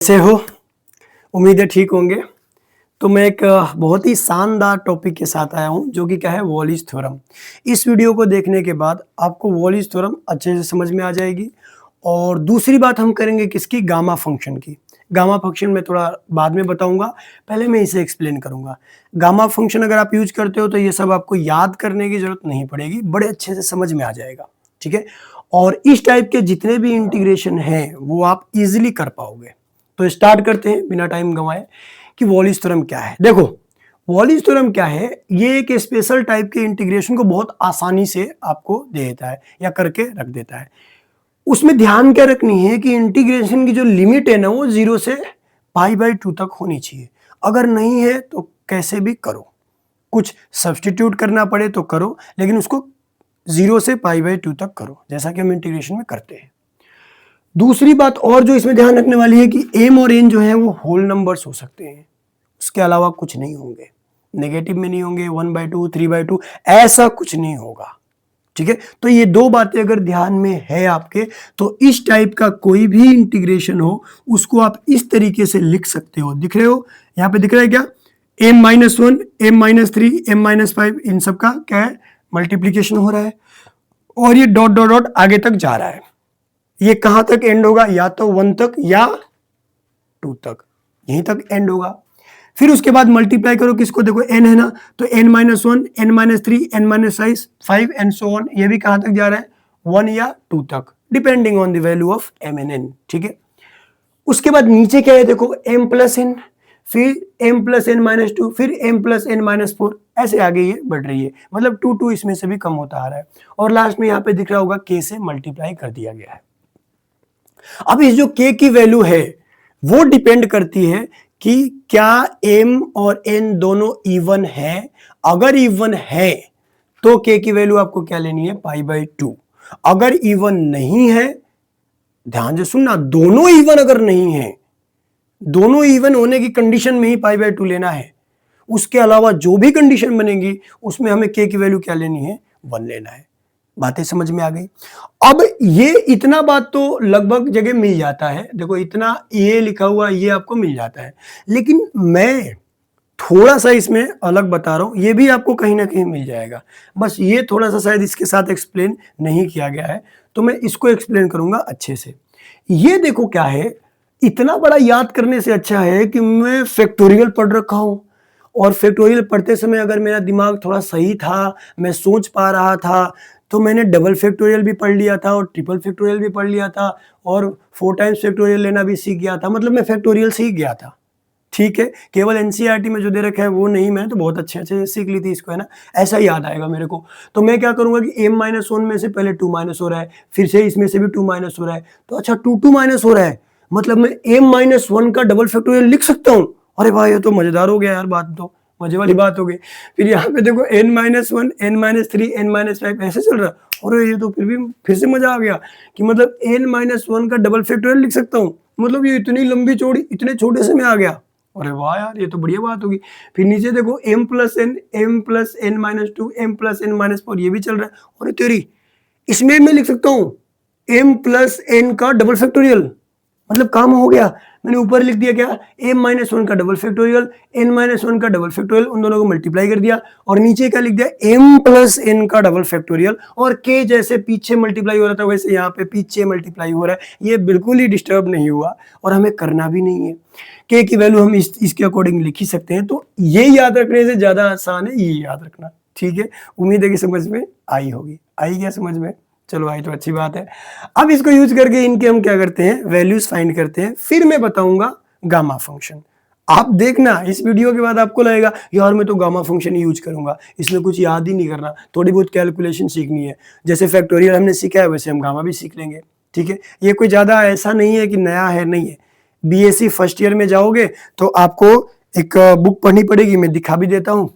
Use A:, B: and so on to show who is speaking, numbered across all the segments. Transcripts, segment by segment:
A: कैसे हो? उम्मीद है ठीक होंगे। तो मैं एक बहुत ही शानदार टॉपिक के साथ आया हूँ जो कि क्या है, वॉलिस थ्योरम। इस वीडियो को देखने के बाद आपको वॉलिस थ्योरम अच्छे से समझ में आ जाएगी। और दूसरी बात हम करेंगे किसकी, गामा फंक्शन की। गामा फंक्शन मैं थोड़ा बाद में बताऊंगा, पहले मैं इसे एक्सप्लेन करूंगा। गामा फंक्शन अगर आप यूज करते हो तो ये सब आपको याद करने की जरूरत नहीं पड़ेगी, बड़े अच्छे से समझ में आ जाएगा। ठीक है, और इस टाइप के जितने भी इंटीग्रेशन हैं वो आप इजिली कर पाओगे। तो स्टार्ट करते हैं बिना टाइम गंवाए कि वॉलिस थ्योरम क्या है। देखो, वॉलिस थ्योरम क्या है, ये एक स्पेशल टाइप के इंटीग्रेशन को बहुत आसानी से आपको दे देता है या करके रख देता है। उसमें ध्यान क्या रखनी है कि इंटीग्रेशन की जो लिमिट है ना, वो 0 से π/2 तक होनी चाहिए। अगर नहीं है तो कैसे भी करो, कुछ सब्सटीट्यूट करना पड़े तो करो, लेकिन उसको 0 से π/2 तक करो, जैसा कि हम इंटीग्रेशन में करते हैं। दूसरी बात और जो इसमें ध्यान रखने वाली है कि एम और एन जो है वो होल नंबर्स हो सकते हैं, उसके अलावा कुछ नहीं होंगे। नेगेटिव में नहीं होंगे, 1/2 3/2 ऐसा कुछ नहीं होगा। ठीक है, तो ये दो बातें अगर ध्यान में है आपके, तो इस टाइप का कोई भी इंटीग्रेशन हो उसको आप इस तरीके से लिख सकते हो। दिख रहे हो, यहां पे दिख रहा है क्या, m-1 m-3 m-5, इन सब का क्या है, मल्टीप्लीकेशन हो रहा है और ये डॉट डॉट डॉट आगे तक जा रहा है। ये कहां तक एंड होगा, या तो 1 तक या 2 तक, यहीं तक एंड होगा। फिर उसके बाद मल्टीप्लाई करो किसको, देखो n है ना, तो n-1 n-3 n-5 and so on, ये भी कहां तक जा रहा है, 1 या 2 तक, depending on the value of m and n। ठीक है, उसके बाद नीचे क्या है, देखो m+n, फिर m+n-2, फिर m+n-4, ऐसे आगे ये बढ़ रही है, मतलब 2 इसमें से भी कम होता आ रहा है। और लास्ट में यहाँ पे दिख रहा होगा k से मल्टीप्लाई कर दिया गया है। अब इस जो k की वैल्यू है वो डिपेंड करती है कि क्या m और n दोनों इवन है। अगर इवन है तो k की वैल्यू आपको क्या लेनी है, π/2। अगर इवन नहीं है, ध्यान से सुनना, दोनों इवन अगर नहीं है, दोनों इवन होने की कंडीशन में ही π/2 लेना है। उसके अलावा जो भी कंडीशन बनेगी उसमें हमें k की वैल्यू क्या लेनी है, 1 लेना है। बातें समझ में आ गई। अब ये इतना बात तो लगभग जगह मिल जाता है, देखो इतना ये लिखा हुआ ये आपको मिल जाता है, लेकिन मैं थोड़ा सा इसमें अलग बता रहा हूं, ये भी आपको कहीं ना कहीं मिल जाएगा, बस ये थोड़ा सा शायद इसके साथ एक्सप्लेन नहीं किया गया है, तो मैं इसको एक्सप्लेन करूंगा अच्छे से। ये देखो क्या है, इतना बड़ा याद करने से अच्छा है कि मैं फैक्टोरियल पढ़ रखा हूं, और फैक्टोरियल पढ़ते समय अगर मेरा दिमाग थोड़ा सही था, मैं सोच पा रहा था, तो मैंने डबल फैक्टोरियल भी पढ़ लिया था और ट्रिपल फैक्टोरियल भी पढ़ लिया था और 4 टाइम्स फैक्टोरियल लेना भी सीख गया था, मतलब मैं फैक्टोरियल सीख गया था। ठीक है, केवल एनसीईआरटी में जो दे रखा है वो नहीं, मैंने तो बहुत अच्छे अच्छे सीख ली थी इसको, है ना, ऐसा याद आएगा मेरे को। तो मैं क्या करूंगा कि m-1 में से पहले 2 माइनस हो रहा है, फिर से इसमें से भी 2 माइनस हो रहा है, तो अच्छा 2 माइनस हो रहा है, मतलब मैं m-1 का डबल फैक्टोरियल लिख सकता हूँ। अरे भाई ये तो मजेदार हो गया यार, बात तो मजे वाली बात हो गई। फिर यहाँ पे देखो n-1 n-3 n-5 ऐसे चल रहा है, और ये तो फिर भी फिर से मजा आ गया कि मतलब n-1 का डबल फैक्टोरियल लिख सकता हूँ, मतलब ये इतनी लंबी चौड़ी इतने छोटे से में आ गया। अरे वाह यार, ये तो बढ़िया बात होगी। फिर नीचे देखो m+n m+n-2 m+n-4, ये भी चल रहा है, और तेरी इसमें मैं लिख सकता हूँ m+n का डबल फैक्टोरियल, मतलब काम हो गया। मैंने ऊपर लिख दिया क्या, m-1 का डबल फैक्टोरियल n-1 का डबल फैक्टोरियल, उन दोनों को मल्टीप्लाई कर दिया, और नीचे क्या लिख दिया, m+n का डबल फैक्टोरियल, और k जैसे पीछे मल्टीप्लाई हो रहा था वैसे यहाँ पे पीछे मल्टीप्लाई हो रहा है। ये बिल्कुल ही डिस्टर्ब नहीं हुआ और हमें करना भी नहीं है। k की वैल्यू हम इसके अकॉर्डिंग लिख ही सकते हैं, तो ये याद रखने से ज्यादा आसान है ये याद रखना। ठीक है, उम्मीद है कि समझ में आई होगी। आई क्या समझ में, चलो आई तो अच्छी बात है। अब इसको यूज करके इनके हम क्या करते हैं, वैल्यूज फाइंड करते हैं, फिर मैं बताऊंगा गामा फंक्शन। आप देखना इस वीडियो के बाद आपको लगेगा यार मैं तो गामा फंक्शन यूज करूंगा, इसमें कुछ याद ही नहीं करना, थोड़ी बहुत कैलकुलेशन सीखनी है, जैसे फैक्टोरियल हमने सीखा है वैसे हम गामा भी सीख लेंगे। ठीक है, ये कोई ज्यादा ऐसा नहीं है कि नया है, नहीं है। बीएससी फर्स्ट ईयर में जाओगे तो आपको एक बुक पढ़नी पड़ेगी, मैं दिखा भी देता हूं।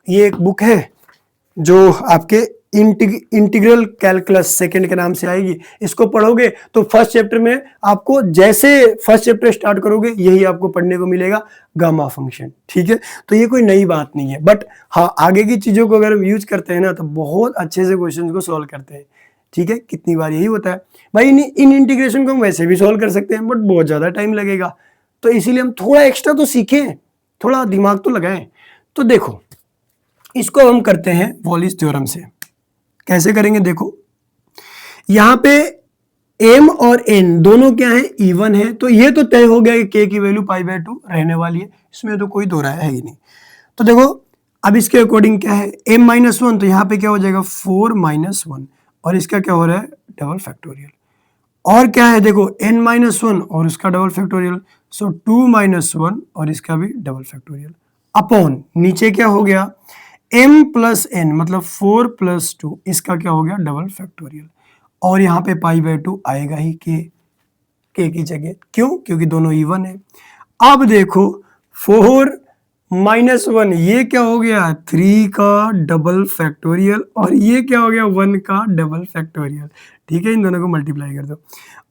A: ये एक बुक है जो आपके इंटीग्रल कैलकुलस सेकंड के नाम से आएगी, इसको पढ़ोगे तो फर्स्ट चैप्टर में आपको जैसे फर्स्ट चैप्टर स्टार्ट करोगे यही आपको पढ़ने को मिलेगा, गामा फंक्शन। ठीक है, तो ये कोई नई बात नहीं है, बट हाँ आगे की चीजों को अगर हम यूज करते हैं ना तो बहुत अच्छे से क्वेश्चन को सॉल्व करते हैं। ठीक है, कितनी बार यही होता है भाई, इन इंटीग्रेशन को हम वैसे भी सॉल्व कर सकते हैं बट बहुत ज्यादा टाइम लगेगा, तो इसीलिए हम थोड़ा एक्स्ट्रा तो सीखें, थोड़ा दिमाग तो लगाएं। तो देखो इसको हम करते हैं वॉलिस थ्योरम से। कैसे करेंगे देखो, यहां पे m और n दोनों क्या है, इवन है, तो ये तो तय हो गया कि k की वैल्यू π/2 रहने वाली है, इसमें तो कोई दो राय है ही नहीं। तो देखो अब इसके अकॉर्डिंग क्या है, m-1, तो यहाँ पे क्या हो जाएगा 4-1, और इसका क्या हो रहा है डबल फैक्टोरियल। और क्या है देखो n-1 और उसका डबल फैक्टोरियल, सो 2-1 और इसका भी डबल फैक्टोरियल, अपॉन नीचे क्या हो गया m+n मतलब 4+2, इसका क्या हो गया डबल फैक्टोरियल। और यहाँ पे π/2 आएगा ही k की जगह, क्यों, क्योंकि दोनों इवन है। अब देखो 4-1 ये क्या हो गया 3 का डबल फैक्टोरियल, और ये क्या हो गया 1 का डबल फैक्टोरियल। ठीक है, इन दोनों को मल्टीप्लाई कर दो,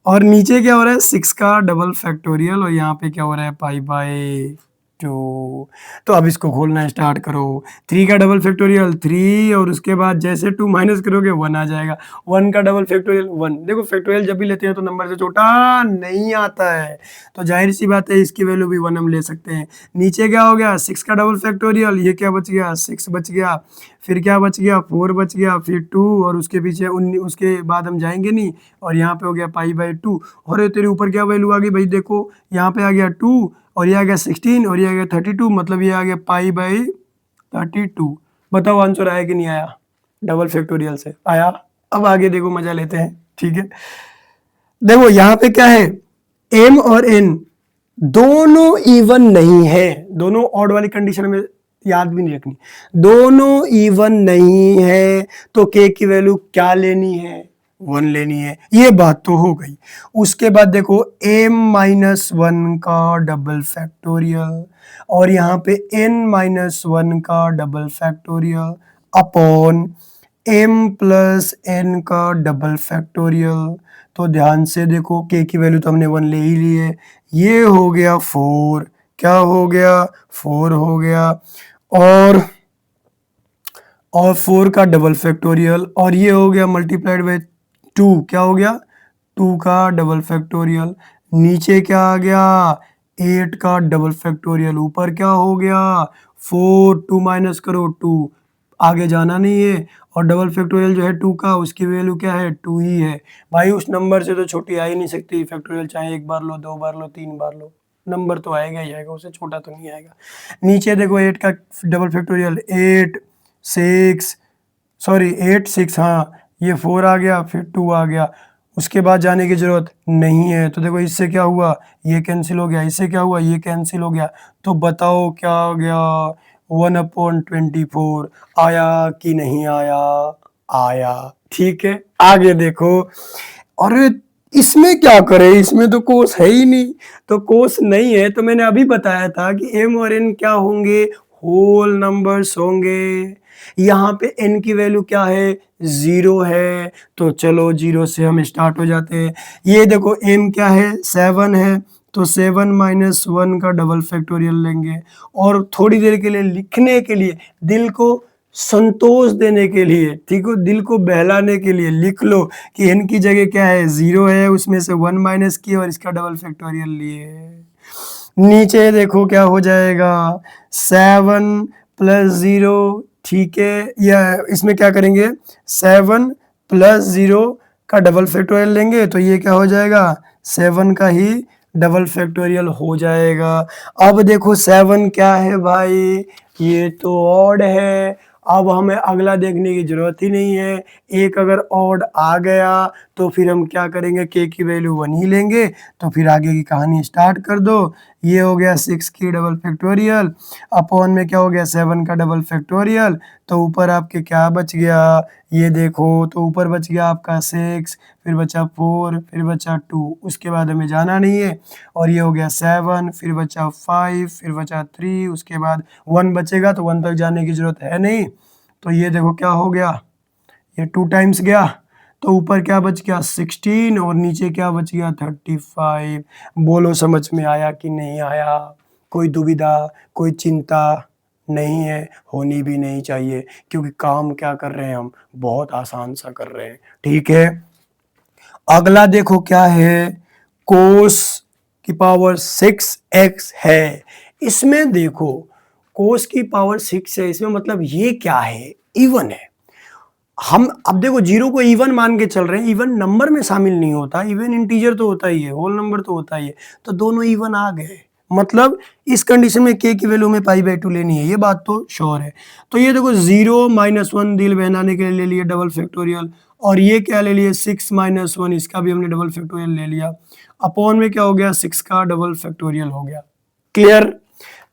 A: और नीचे क्या हो रहा है 6 का डबल फैक्टोरियल, और यहाँ पे क्या हो रहा है π/2। तो अब इसको खोलना स्टार्ट करो, 3 का डबल फैक्टोरियल 3, और उसके बाद जैसे 2 माइनस करोगे 1 आ जाएगा, 1 का डबल फैक्टोरियल 1। देखो फैक्टोरियल जब भी लेते हैं तो नंबर से छोटा नहीं आता है, तो जाहिर सी बात है इसकी वैल्यू भी 1 हम ले सकते हैं। नीचे क्या हो गया 6 का डबल फैक्टोरियल, ये क्या बच गया 6 बच गया, फिर क्या बच गया 4 बच गया, फिर 2, और उसके पीछे उसके बाद हम जाएंगे नहीं, और यहाँ पे हो गया π/2। और तेरे ऊपर क्या वैल्यू आ गई भाई, देखो यहाँ पे आ गया 2, और ये आ गया 16, और ये आ गया 32, मतलब ये आ गया π/32। बताओ आंसर आया कि नहीं आया, डबल फैक्टोरियल से आया। अब आगे देखो मजा लेते हैं, ठीक है। देखो यहाँ पे क्या है m और n दोनों इवन नहीं है, दोनों ऑड वाली कंडीशन में याद भी नहीं रखनी, दोनों इवन नहीं है, तो k की वैल्यू क्या लेनी है 1 लेनी है, ये बात तो हो गई। उसके बाद देखो m-1 का डबल फैक्टोरियल, और यहाँ पे n-1 का डबल फैक्टोरियल, अपॉन m+n का डबल फैक्टोरियल। तो ध्यान से देखो k की वैल्यू तो हमने 1 ले ही ली है, ये हो गया 4, क्या हो गया 4 हो गया, और 4 का डबल फैक्टोरियल, और ये हो गया मल्टीप्लाइड बाय 2, क्या हो गया 2 का डबल फैक्टोरियल। नीचे क्या आ गया 8 का डबल फैक्टोरियल, ऊपर क्या हो गया 4, 2 माइनस करो 2, आगे जाना नहीं है, और डबल फैक्टोरियल जो है 2 का उसकी वैल्यू क्या है 2 ही है। भाई उस नंबर से तो छोटी आ ही नहीं सकती फैक्टोरियल, चाहे एक बार लो 2 बार लो 3 बार लो, नंबर तो आएगा ही आएगा, उससे छोटा तो नहीं आएगा। नीचे देखो 8 का डबल फैक्टोरियल 8 6, हाँ ये 4 आ गया, फिर 2 आ गया, उसके बाद जाने की जरूरत नहीं है। तो देखो इससे क्या हुआ ये कैंसिल हो गया, इससे क्या हुआ ये कैंसिल हो गया, तो बताओ क्या हो गया 1/24 आया कि नहीं आया, आया। ठीक है, आगे देखो, अरे इसमें क्या करें, इसमें तो कोस है ही नहीं, तो कोस नहीं है तो मैंने अभी बताया था कि m और n क्या होंगे होल नंबर्स होंगे। यहाँ पे n की वैल्यू क्या है 0 है, तो चलो 0 से हम स्टार्ट हो जाते हैं। ये देखो m क्या है 7 है, तो 7-1 का डबल फैक्टोरियल लेंगे, और थोड़ी देर के लिए लिखने के लिए, दिल को संतोष देने के लिए, ठीक हो, दिल को बहलाने के लिए लिख लो कि n की जगह क्या है 0 है, उसमें से 1 माइनस किए और इसका डबल फैक्टोरियल लिए। नीचे देखो क्या हो जाएगा 7+0, ठीक है, या इसमें क्या करेंगे 7+0 का डबल फैक्टोरियल लेंगे, तो ये क्या हो जाएगा 7 का ही डबल फैक्टोरियल हो जाएगा। अब देखो 7 क्या है भाई, ये तो ऑड है, अब हमें अगला देखने की जरूरत ही नहीं है। एक अगर ऑड आ गया तो फिर हम क्या करेंगे k की वैल्यू 1 ही लेंगे, तो फिर आगे की कहानी स्टार्ट कर दो। ये हो गया 6 की डबल फैक्टोरियल, अपॉन में क्या हो गया 7 का डबल फैक्टोरियल, तो ऊपर आपके क्या बच गया ये देखो, तो ऊपर बच गया आपका 6, फिर बचा 4, फिर बचा 2, उसके बाद हमें जाना नहीं है, और ये हो गया 7, फिर बचा 5, फिर बचा 3, उसके बाद 1 बचेगा, तो 1 तक जाने की जरूरत है नहीं। तो ये देखो क्या हो गया, ये 2 टाइम्स गया, तो ऊपर क्या बच गया 16, और नीचे क्या बच गया 35। बोलो समझ में आया कि नहीं आया, कोई दुविधा कोई चिंता नहीं है, होनी भी नहीं चाहिए, क्योंकि काम क्या कर रहे हैं हम बहुत आसान सा कर रहे हैं। ठीक है, अगला देखो क्या है कोस की पावर 6x है। इसमें देखो कोस की पावर 6 है, इसमें मतलब ये क्या है, इवन है। हम अब देखो जीरो को इवन मान के चल रहे हैं, इवन नंबर में शामिल नहीं होता, इवन इंटीजर तो होता ही है, होल नंबर तो होता ही है, तो दोनों इवन आ गए। मतलब इस कंडीशन में k की वैल्यू में π/2 लेनी है, ये बात तो श्योर है। तो ये देखो 0 - 1 दिल बहलाने के लिए ले लिया डबल फैक्टोरियल, और ये क्या ले लिए 6 - 1, इसका भी हमने डबल फैक्टोरियल ले लिया, अपॉन में क्या हो गया 6 का डबल फैक्टोरियल हो गया। क्लियर?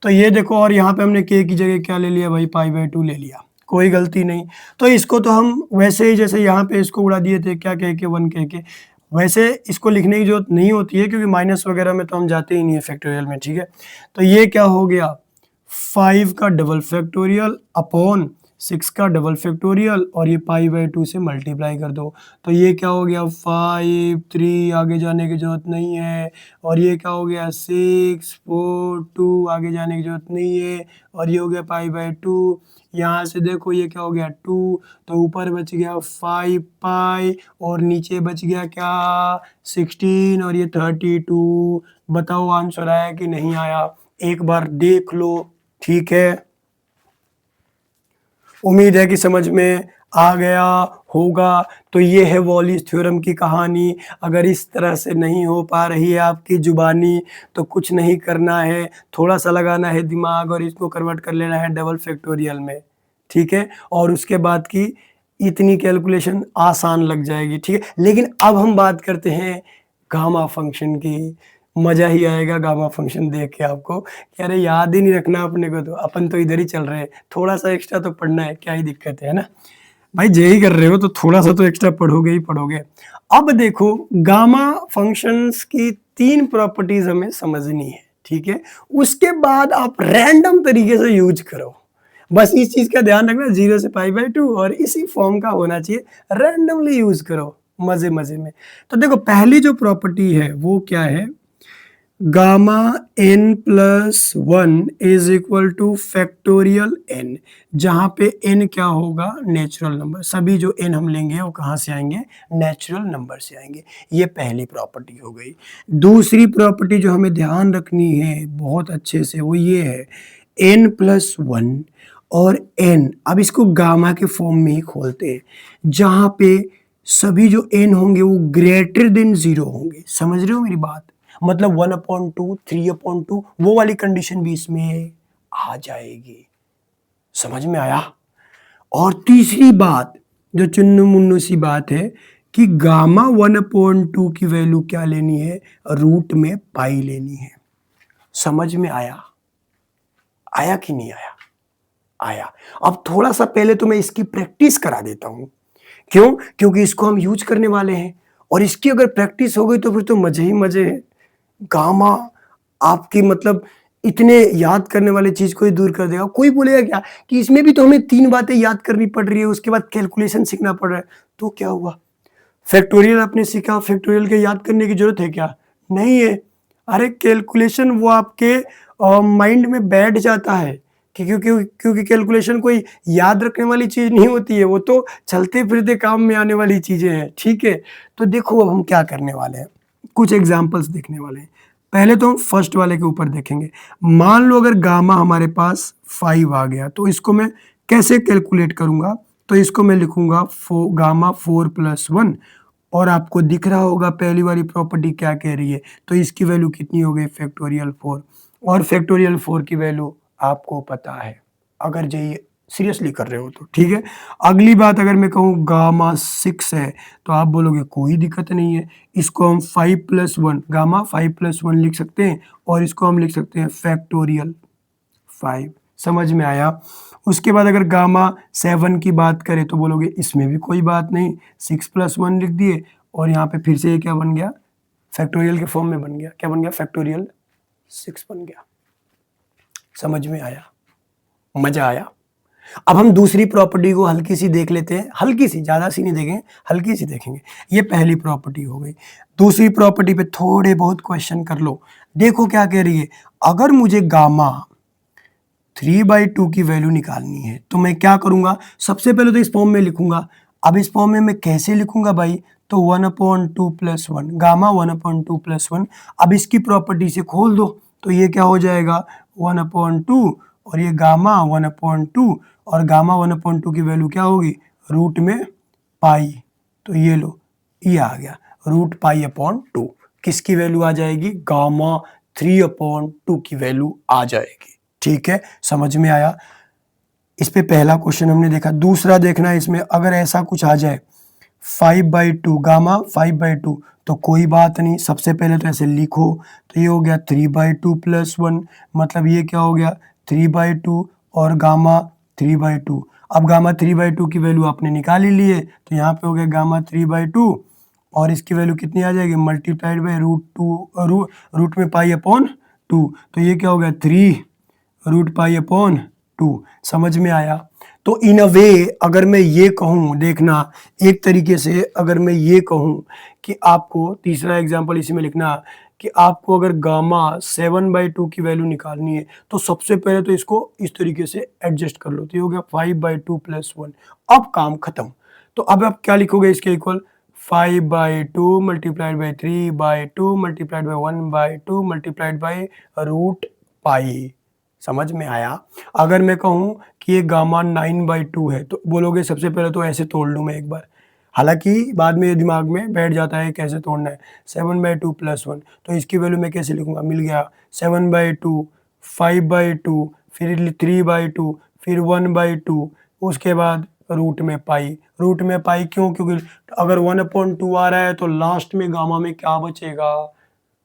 A: तो ये देखो, और यहाँ पे हमने k की जगह क्या ले लिया भाई, π/2 ले लिया, कोई गलती नहीं। तो इसको तो हम वैसे ही जैसे यहाँ पे इसको उड़ा दिए थे, क्या कह के 1 कह के, वैसे इसको लिखने की जरूरत नहीं होती है, क्योंकि माइनस वगैरह में तो हम जाते ही नहीं है फैक्टोरियल में, ठीक है। तो ये क्या हो गया 5 का डबल फैक्टोरियल अपॉन 6 का डबल फैक्टोरियल, और ये π/2 से मल्टीप्लाई कर दो, तो ये क्या हो गया 5 3, आगे जाने की जरूरत नहीं है, और ये क्या हो गया 6 4 2, आगे जाने की जरूरत नहीं है, और ये हो गया π/2। यहाँ से देखो ये क्या हो गया 2, तो ऊपर बच गया 5 पाई, और नीचे बच गया क्या 16, और ये 32। बताओ आंसर आया कि नहीं आया, एक बार देख लो, ठीक है। उम्मीद है कि समझ में आ गया होगा। तो ये है वॉलिस थ्योरम की कहानी। अगर इस तरह से नहीं हो पा रही है आपकी जुबानी, तो कुछ नहीं करना है, थोड़ा सा लगाना है दिमाग और इसको कन्वर्ट कर लेना है डबल फैक्टोरियल में, ठीक है। और उसके बाद की इतनी कैलकुलेशन आसान लग जाएगी, ठीक है। लेकिन अब हम बात करते हैं गामा फंक्शन की। मज़ा ही आएगा गामा फंक्शन देख के आपको कि अरे याद ही नहीं रखना अपने को, तो अपन तो इधर ही चल रहे हैं, थोड़ा सा एक्स्ट्रा तो पढ़ना है, क्या ही दिक्कत है ना भाई। जेई कर रहे हो तो थोड़ा सा तो एक्स्ट्रा पढ़ोगे ही पढ़ोगे। अब देखो गामा फंक्शंस की 3 प्रॉपर्टीज हमें समझनी है, ठीक है। उसके बाद आप रैंडम तरीके से यूज करो, बस इस चीज का ध्यान रखना 0 से π/2, और इसी फॉर्म का होना चाहिए, रैंडमली यूज करो मजे मजे में। तो देखो पहली जो प्रॉपर्टी है वो क्या है, gamma n plus 1 is equal two factorial n, जहां पे n क्या होगा नेचुरल नंबर। सभी जो n हम लेंगे वो कहां से आएंगे, नेचुरल नंबर से आएंगे। ये पहली प्रॉपर्टी हो गई। दूसरी प्रॉपर्टी जो हमें ध्यान रखनी है बहुत अच्छे से, वो ये है n प्लस 1 और n, अब इसको गामा के फॉर्म में ही खोलते हैं, जहां पे सभी जो n होंगे वो ग्रेटर देन 0 होंगे। समझ रहे हो मेरी बात, मतलब 1/2 3/2 वो वाली कंडीशन भी इसमें आ जाएगी। समझ में आया। और तीसरी बात जो चुन्नू मुन्नू सी बात है कि गामा 1/2 की वैल्यू क्या लेनी है, रूट में पाई लेनी है। समझ में आया, आया कि नहीं आया, आया। अब थोड़ा सा पहले तो मैं इसकी प्रैक्टिस करा देता हूं। क्यों, क्योंकि इसको हम यूज करने वाले हैं, और इसकी अगर प्रैक्टिस हो गई तो फिर तो मजे ही मजे है। गामा आपकी मतलब इतने याद करने वाली चीज को ही दूर कर देगा। कोई बोलेगा क्या कि इसमें भी तो हमें 3 बातें याद करनी पड़ रही है, उसके बाद कैलकुलेशन सीखना पड़ रहा है, तो क्या हुआ, फैक्टोरियल आपने सीखा, फैक्टोरियल के याद करने की जरूरत है क्या, नहीं है। अरे कैलकुलेशन वो आपके माइंड में बैठ जाता है, क्योंकि कैलकुलेशन कोई याद रखने वाली चीज नहीं होती है, वो तो चलते फिरते काम में आने वाली चीजें हैं, ठीक है। तो देखो अब हम क्या करने वाले हैं, कुछ एग्जाम्पल्स देखने वाले हैं। पहले तो हम फर्स्ट वाले के ऊपर देखेंगे। मान लो अगर गामा हमारे पास 5 आ गया, तो इसको मैं कैसे कैलकुलेट करूंगा, तो इसको मैं लिखूंगा गामा 4 + 1, और आपको दिख रहा होगा पहली वाली प्रॉपर्टी क्या कह रही है, तो इसकी वैल्यू कितनी हो गई फैक्टोरियल 4, और फैक्टोरियल 4 की वैल्यू आपको पता है अगर जे सीरियसली कर रहे हो तो, ठीक है। अगली बात अगर मैं कहूँ गामा 6 है, तो आप बोलोगे कोई दिक्कत नहीं है, इसको हम 5 + 1 गामा 5 + 1 लिख सकते हैं, और इसको हम लिख सकते हैं फैक्टोरियल 5। समझ में आया। उसके बाद अगर गामा 7 की बात करें तो बोलोगे इसमें भी कोई बात नहीं, 6 + 1 लिख दिए, और यहाँ पे फिर से ये क्या बन गया, फैक्टोरियल के फॉर्म में बन गया, क्या बन गया, फैक्टोरियल 6 बन गया। समझ में आया, मजा आया। अब हम दूसरी प्रॉपर्टी को हल्की सी देख लेते हैं, हल्की सी, ज्यादा सी नहीं देखेंगे, हल्की सी देखेंगे। ये पहली प्रॉपर्टी हो गई। दूसरी प्रॉपर्टी पे थोड़े बहुत क्वेश्चन कर लो। देखो क्या कह रही है, अगर मुझे गामा 3/2 की वैल्यू निकालनी है तो मैं क्या करूंगा, सबसे पहले तो इस फॉर्म में लिखूंगा। अब इस फॉर्म में मैं कैसे लिखूंगा भाई, तो 1/2 प्लस 1, गामा 1/2 प्लस 1। अब इसकी प्रॉपर्टी से खोल दो तो ये क्या हो जाएगा 1/2, और ये गामा 1/2, और गामा 1/2 की वैल्यू क्या होगी रूट में पाई। तो ये लो, ये आ गया रूट पाई अपॉन 2। किसकी वैल्यू आ जाएगी, गामा 3/2 की वैल्यू आ जाएगी। ठीक है, समझ में आया। इस पे पहला क्वेश्चन हमने देखा। दूसरा देखना है इसमें, अगर ऐसा कुछ आ जाए 5/2, गामा 5/2, तो कोई बात नहीं, सबसे पहले तो ऐसे लिखो। तो ये हो गया 3/2 प्लस 1, मतलब ये क्या हो गया 3/2 और गामा 3/2। अब गामा 3/2 की वैल्यू आपने निकाल ही ली है, तो यहाँ पे हो गया गामा 3/2, और इसकी वैल्यू कितनी आ जाएगी मल्टीप्लाइड बाई रूट में पाई अपॉन 2। तो ये क्या हो गया 3√π/2। समझ में आया। तो इन अ वे अगर मैं ये कहूँ, देखना एक तरीके से अगर मैं ये कहूँ कि आपको तीसरा एग्जांपल इसी में लिखना कि आपको अगर गामा 7/2 की वैल्यू निकालनी है, तो सबसे पहले तो इसको इस तरीके से एडजस्ट कर लो। तो ये हो गया 5/2 प्लस 1। अब काम खत्म। तो अब आप क्या लिखोगे इसके equal 5/2 multiplied by 3/2 multiplied by 1/2 multiplied by root pi. समझ में आया। अगर मैं कहूँ कि ये गामा 9/2 है, तो बोलोगे सबसे पहले तो ऐसे तोड़ लूँ मैं एक बार, हालांकि बाद में ये दिमाग में बैठ जाता है कैसे तोड़ना है। 7/2 प्लस 1, तो इसकी वैल्यू मैं कैसे लिखूंगा, मिल गया 7/2, 5/2, फिर 3/2, फिर 1/2, उसके बाद रूट में पाई। रूट में पाई क्यों, क्योंकि अगर 1/2 आ रहा है तो लास्ट में गामा में क्या बचेगा,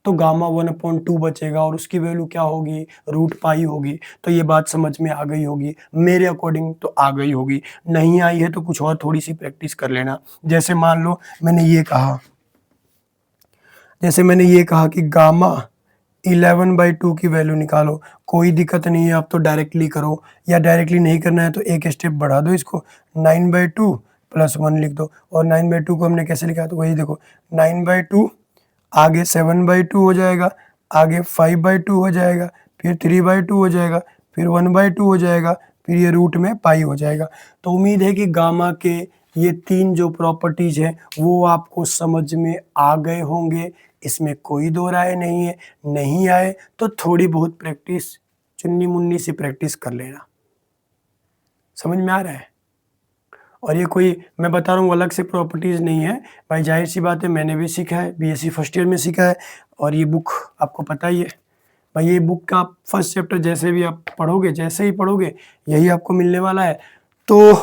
A: तो गामा 1/2 बचेगा, और उसकी वैल्यू क्या होगी रूट पाई होगी। तो ये बात समझ में आ गई होगी, मेरे अकॉर्डिंग तो आ गई होगी। नहीं आई है तो कुछ और थोड़ी सी प्रैक्टिस कर लेना। जैसे मान लो मैंने ये कहा कि गामा 11/2 की वैल्यू निकालो। कोई दिक्कत नहीं है, आप तो डायरेक्टली करो, या डायरेक्टली नहीं करना है तो एक स्टेप बढ़ा दो, इसको 9/2 प्लस 1 लिख दो। और 9/2 को हमने कैसे लिखा, तो वही देखो 9/2, आगे 7/2 हो जाएगा, आगे 5/2 हो जाएगा, फिर 3/2 हो जाएगा, फिर 1/2 हो जाएगा, फिर ये रूट में पाई हो जाएगा। तो उम्मीद है कि गामा के ये 3 जो प्रॉपर्टीज हैं वो आपको समझ में आ गए होंगे, इसमें कोई दो राय नहीं है। नहीं आए तो थोड़ी बहुत प्रैक्टिस, चुन्नी मुन्नी सी प्रैक्टिस कर लेना। समझ में आ रहा है। और ये कोई मैं बता रहा हूँ अलग से प्रॉपर्टीज़ नहीं है भाई, जाहिर सी बात है मैंने भी सीखा है, बीएससी फर्स्ट ईयर में सीखा है, और ये बुक आपको पता ही है भाई। ये बुक का फर्स्ट चैप्टर जैसे भी आप पढ़ोगे, जैसे ही पढ़ोगे यही आपको मिलने वाला है। तो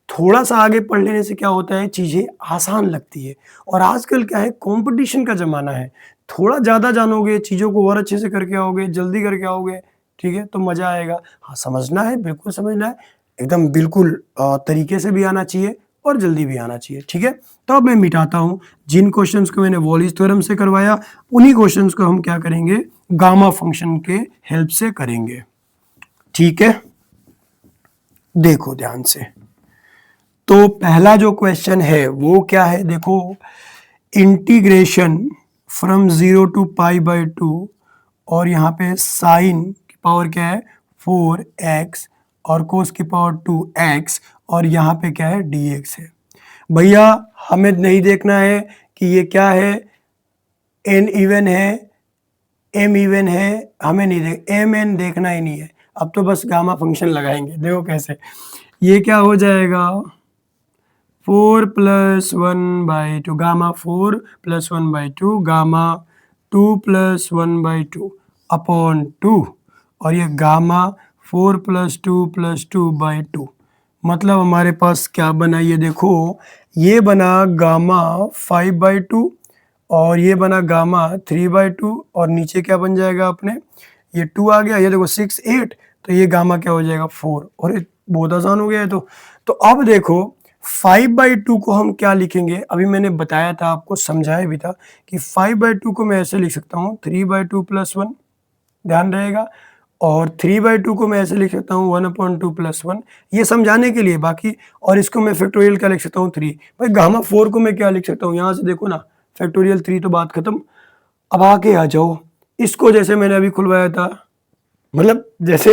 A: थोड़ा सा आगे पढ़ लेने से क्या होता है, चीज़ें आसान लगती है। और आजकल क्या है, कंपटीशन का ज़माना है, थोड़ा ज़्यादा जानोगे, चीज़ों को और अच्छे से करके आओगे, जल्दी करके आओगे, ठीक है, तो मज़ा आएगा। हाँ, समझना है, बिल्कुल समझना है, एकदम बिल्कुल तरीके से भी आना चाहिए और जल्दी भी आना चाहिए, ठीक है। तो अब मैं मिटाता हूँ जिन क्वेश्चंस को मैंने वॉलिस थ्योरम से करवाया, उन्हीं क्वेश्चंस को हम क्या करेंगे, गामा फंक्शन के हेल्प से करेंगे, ठीक है। देखो ध्यान से, तो पहला जो क्वेश्चन है वो क्या है, देखो इंटीग्रेशन फ्रॉम 0 to π/2, और यहाँ पे साइन की पावर क्या है 4x, और कोस की पावर 2x, और यहाँ पे क्या है dx है। भैया हमें नहीं देखना है कि ये क्या है, n इवन है, m इवन है, हमें नहीं mn देखना ही नहीं है। अब तो बस गामा फंक्शन लगाएंगे, देखो कैसे, ये क्या हो जाएगा 4 + 1/2, गामा 4 + 1/2, गामा 2 + 1/2 अपॉन 2, और ये गामा 4 + 2 + 2/2। मतलब हमारे पास क्या बना, ये देखो, ये बना गामा 5/2, और ये बना गामा 3/2, और नीचे क्या बन जाएगा अपने, ये 2 आ गया, ये देखो 6 8, तो ये गामा क्या हो जाएगा 4, और ये बहुत आसान हो गया है। तो अब देखो 5/2 को हम क्या लिखेंगे, अभी मैंने बताया था आपको, समझाया भी था कि 5/2 को मैं ऐसे लिख सकता हूँ 3/2 + 1, ध्यान रहेगा, और 3/2 को मैं ऐसे लिख सकता हूँ 1/2 + 1, ये समझाने के लिए। बाकी और इसको मैं फैक्टोरियल क्या लिख सकता हूँ 3। भाई गामा 4 को मैं क्या लिख सकता हूँ, यहाँ से देखो ना, फैक्टोरियल 3, तो बात खत्म। अब आगे आ जाओ, इसको जैसे मैंने अभी खुलवाया था, मतलब जैसे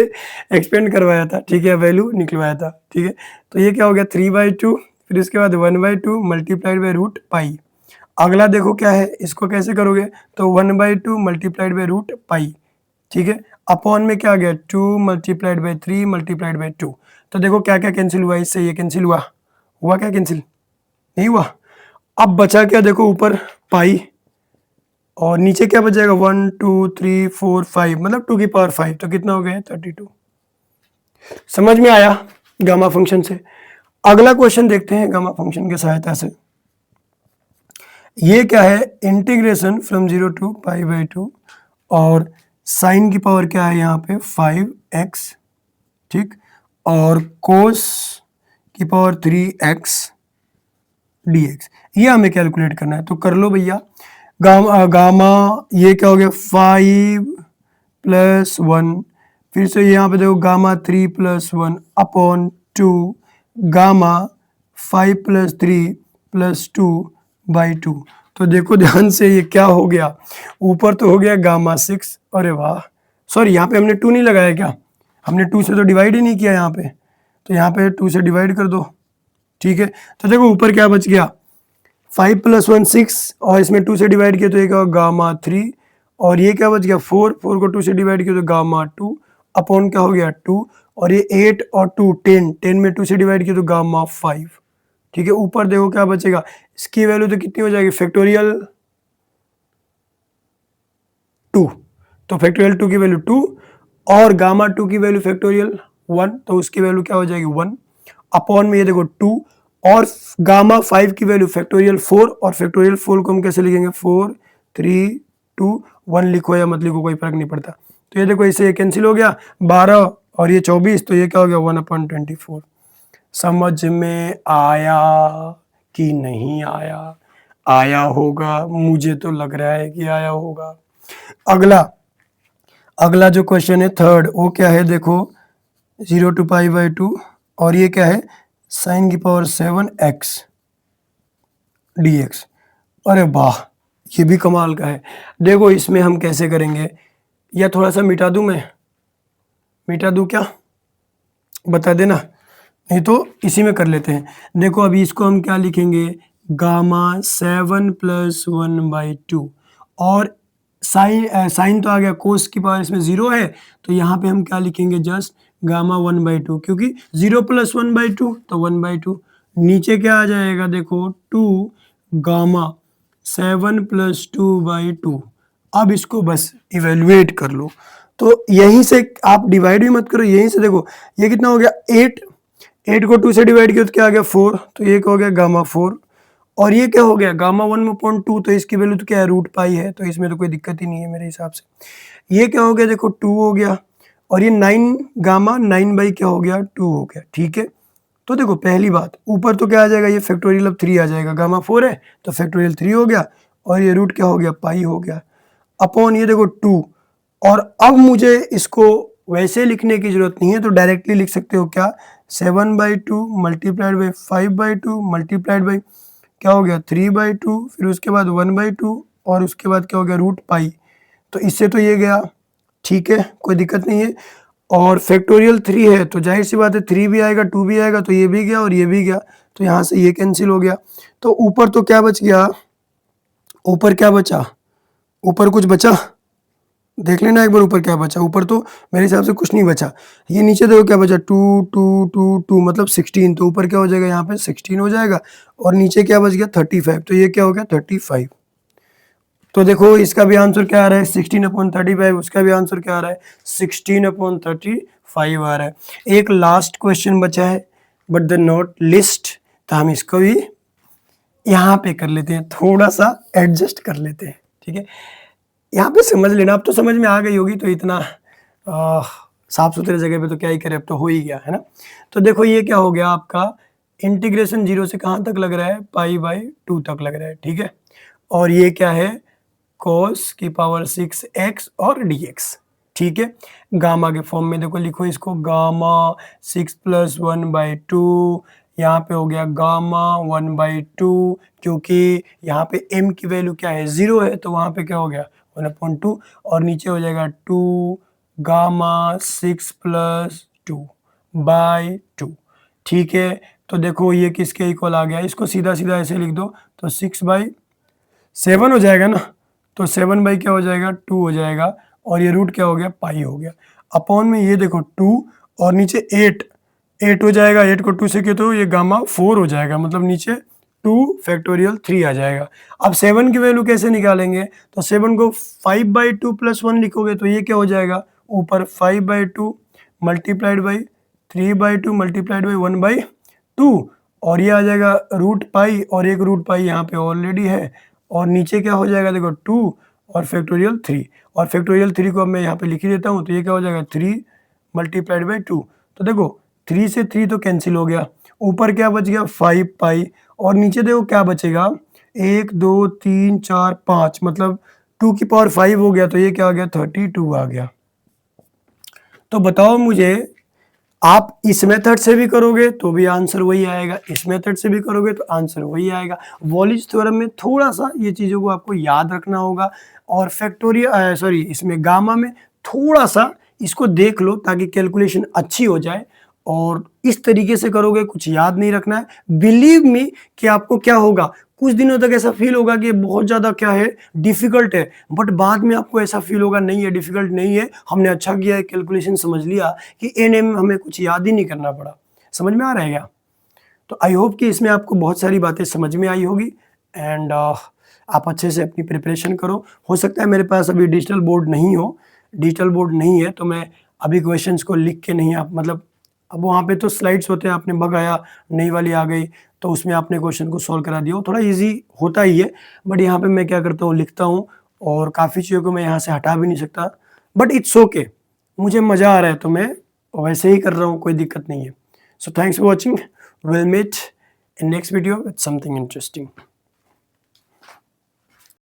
A: एक्सपेंड करवाया था, ठीक है, वैल्यू निकलवाया था, ठीक है। तो ये क्या हो गया 3/2, फिर इसके बाद 1/2 मल्टीप्लाइड बाई रूट पाई। अगला देखो क्या है, इसको कैसे करोगे, तो 1/2 मल्टीप्लाइड बाई रूट पाई, ठीक है, अपॉन में क्या आ गया 2 मल्टीप्लाइड बाई 3 मल्टीप्लाइड बाई 2। तो देखो क्या क्या कैंसिल हुआ, इससे ये कैंसिल हुआ, हुआ क्या कैंसिल, नहीं हुआ। अब बचा क्या, देखो ऊपर पाई और नीचे क्या बचेगा 1 2 3 4 5, मतलब 2 की पावर 5, तो कितना हो गया 32। समझ में आया गामा फंक्शन से। अगला क्वेश्चन देखते हैं गामा फंक्शन की सहायता से। ये क्या है, इंटीग्रेशन फ्रॉम 0 टू π/2 और साइन की पावर क्या है यहाँ पे 5x, ठीक, और कोस की पावर 3x dx, ये हमें कैलकुलेट करना है, तो कर लो भैया। गामा ये क्या हो गया 5+1, फिर से यहाँ पे देखो गामा 3+1 अपॉन 2 गामा 5+3+2/2। तो देखो ध्यान से ये क्या हो गया, ऊपर तो हो गया गामा 6, अरे वाह, सॉरी यहाँ पे हमने 2 नहीं लगाया क्या, हमने 2 से तो डिवाइड ही नहीं किया यहाँ पे, तो यहाँ पे 2 से डिवाइड कर दो, ठीक है। तो देखो ऊपर क्या बच गया 5+1 6, और इसमें 2 से डिवाइड किया तो ये क्या गामा 3, और ये क्या बच गया 4 को 2 से डिवाइड किया तो गामा 2 अपॉन क्या हो गया 2, और ये 8 और 2 10 में 2 से डिवाइड किया तो गामा 5, ठीक है। ऊपर देखो क्या बचेगा, इसकी वैल्यू तो कितनी हो जाएगी फैक्टोरियल 2, तो फैक्टोरियल 2 की वैल्यू 2 और गामा 2 की वैल्यू फैक्टोरियल 1, तो उसकी वैल्यू क्या हो जाएगी 1 अपॉन में ये देखो 2, और गामा 5 की वैल्यू फैक्टोरियल 4, और फैक्टोरियल 4 को हम कैसे लिखेंगे 4 3 2 1, लिखो या मत लिखो कोई फर्क नहीं पड़ता। तो ये देखो इससे ये कैंसिल हो गया 12 और ये 24, तो ये क्या हो गया 1/24। समझ में आया कि नहीं आया, आया होगा, मुझे तो लग रहा है कि आया होगा। अगला अगला जो क्वेश्चन है थर्ड, वो क्या है देखो 0 टू π/2, और ये क्या है साइन की पावर 7x dx, अरे वाह, ये भी कमाल का है। देखो इसमें हम कैसे करेंगे, या थोड़ा सा मिटा दूं, मैं मिटा दूं क्या, बता देना, नहीं तो इसी में कर लेते हैं। देखो अभी इसको हम क्या लिखेंगे गामा 7+1/2, और साइन तो आ गया, कोस की पावर इसमें 0 है, तो यहाँ पे हम क्या लिखेंगे जस्ट गामा 1/2, क्योंकि 0+1/2 तो 1/2, नीचे क्या आ जाएगा देखो 2 गामा 7+2/2। अब इसको बस इवेल्युएट कर लो, तो यहीं से आप डिवाइड भी मत करो, यहीं से देखो ये कितना हो गया 8 को 2 से डिवाइड किया तो क्या आ गया 4, तो ये क्या हो गया गामा 4, और ये क्या हो गया गामा 1/2, तो इसकी वैल्यू तो क्या है रूट पाई है, तो इसमें तो कोई दिक्कत ही नहीं है मेरे हिसाब से। ये क्या हो गया देखो 2 हो गया, और ये 9 गामा 9 क्या हो गया 2 हो गया, ठीक है। तो देखो पहली बात ऊपर तो क्या आ जाएगा, ये फैक्टोरियल अब 3 आ जाएगा, गामा 4 है तो फैक्टोरियल 3 हो गया, और ये रूट क्या हो गया पाई हो गया, अपॉन ये देखो 2। और अब मुझे इसको वैसे लिखने की जरूरत नहीं है, तो डायरेक्टली लिख सकते हो क्या 7/2 मल्टीप्लाइड बाई 5/2 मल्टीप्लाइड बाई क्या हो गया 3/2, फिर उसके बाद 1/2, और उसके बाद क्या हो गया रूट पाई। तो इससे तो ये गया, ठीक है, कोई दिक्कत नहीं है, और फैक्टोरियल 3 है तो जाहिर सी बात है 3 भी आएगा 2 भी आएगा, तो ये भी गया और ये भी गया, तो यहाँ से ये कैंसिल हो गया। तो ऊपर तो क्या बच गया, ऊपर क्या बचा, ऊपर कुछ बचा, देख लेना एक बार ऊपर क्या बचा, ऊपर तो मेरे हिसाब से कुछ नहीं बचा। ये नीचे देखो क्या बचा 2 2 2 2 मतलब 16, तो ऊपर क्या हो जाएगा यहाँ पे 16 हो जाएगा, और नीचे क्या बच गया 35, तो ये क्या हो गया 35। तो देखो इसका भी आंसर क्या आ रहा है 16/35, उसका भी आंसर क्या आ रहा है 16/35 आ रहा है। एक लास्ट क्वेश्चन बचा है बट द नॉट लिस्ट, तो हम इसको भी यहाँ पे कर लेते हैं, थोड़ा सा एडजस्ट कर लेते हैं, ठीक है। यहाँ पे समझ लेना, अब तो समझ में आ गई होगी, तो इतना साफ सुथरे जगह पे तो क्या ही करे, अब तो हो ही गया है ना। तो देखो ये क्या हो गया आपका इंटीग्रेशन 0 से कहाँ तक लग रहा है π/2 तक लग रहा है, ठीक है। और ये क्या है cos की पावर 6x और dx, ठीक है। गामा के फॉर्म में देखो लिखो इसको गामा 6+1/2, यहाँ पे हो गया गामा 1/2, क्योंकि यहाँ पे m की वैल्यू क्या है 0 है, तो वहाँ पे क्या हो गया 1/2, और नीचे हो जाएगा 2 गामा 6+2/2, ठीक है। तो देखो ये किसके इक्वल आ गया, इसको सीधा सीधा ऐसे लिख दो, तो 6/2 7 हो जाएगा ना, तो 7 बाई क्या हो जाएगा 2 हो जाएगा, और ये रूट क्या हो गया पाई हो गया। अपॉन में ये देखो 2 और नीचे 8 हो जाएगा, 8 को 2 से किया तो ये गामा 4 हो जाएगा, मतलब नीचे 2 फैक्टोरियल 3 आ जाएगा। अब 7 की वैल्यू कैसे निकालेंगे, तो 7 को 5/2 + 1 लिखोगे तो ये क्या हो जाएगा, ऊपर 5/2 मल्टीप्लाइड बाई 3/2 मल्टीप्लाइड बाई 1/2, और ये आ जाएगा रूट पाई, और एक रूट पाई यहाँ पे ऑलरेडी है, और नीचे क्या हो जाएगा देखो 2 और फैक्टोरियल 3, और फैक्टोरियल 3 को अब मैं यहाँ पे लिख ही देता हूँ, तो ये क्या हो जाएगा 3 मल्टीप्लाइड बाई 2। तो देखो 3 से 3 तो कैंसिल हो गया, ऊपर क्या बच गया 5 पाई, और नीचे देखो क्या बचेगा 1 2 3 4 5, मतलब 2 की पावर 5 हो गया, तो ये क्या आ गया 32 आ गया। तो बताओ मुझे, आप इस मेथड से भी करोगे तो भी आंसर वही आएगा, इस मेथड से भी करोगे तो आंसर वही आएगा। वॉलिज थ्योरम में थोड़ा सा ये चीज़ों को आपको याद रखना होगा, और फैक्टोरियल इसमें गामा में थोड़ा सा इसको देख लो ताकि कैलकुलेशन अच्छी हो जाए, और इस तरीके से करोगे, कुछ याद नहीं रखना है। बिलीव मी कि आपको क्या होगा, कुछ दिनों तक ऐसा फील होगा कि बहुत ज़्यादा क्या है डिफिकल्ट है, बट बाद में आपको ऐसा फील होगा नहीं है डिफिकल्ट नहीं है, हमने अच्छा किया है, कैलकुलेशन समझ लिया कि एन में हमें कुछ याद ही नहीं करना पड़ा। समझ में आ रहा है क्या? तो आई होप कि इसमें आपको बहुत सारी बातें समझ में आई होगी, एंड आप अच्छे से अपनी प्रिपरेशन करो। हो सकता है मेरे पास अभी डिजिटल बोर्ड नहीं है, तो मैं अभी क्वेश्चंस को लिख के नहीं, आप मतलब अब वहाँ पे तो स्लाइड्स होते हैं, आपने भगाया नई वाली आ गई तो उसमें आपने क्वेश्चन को सॉल्व करा दिया, वो थोड़ा इजी होता ही है, बट यहाँ पे मैं क्या करता हूँ लिखता हूँ, और काफ़ी चीज़ों को मैं यहाँ से हटा भी नहीं सकता, बट इट्स ओके, मुझे मज़ा आ रहा है तो मैं वैसे ही कर रहा हूँ, कोई दिक्कत नहीं है। So thanks for watching, will meet in next video with something interesting.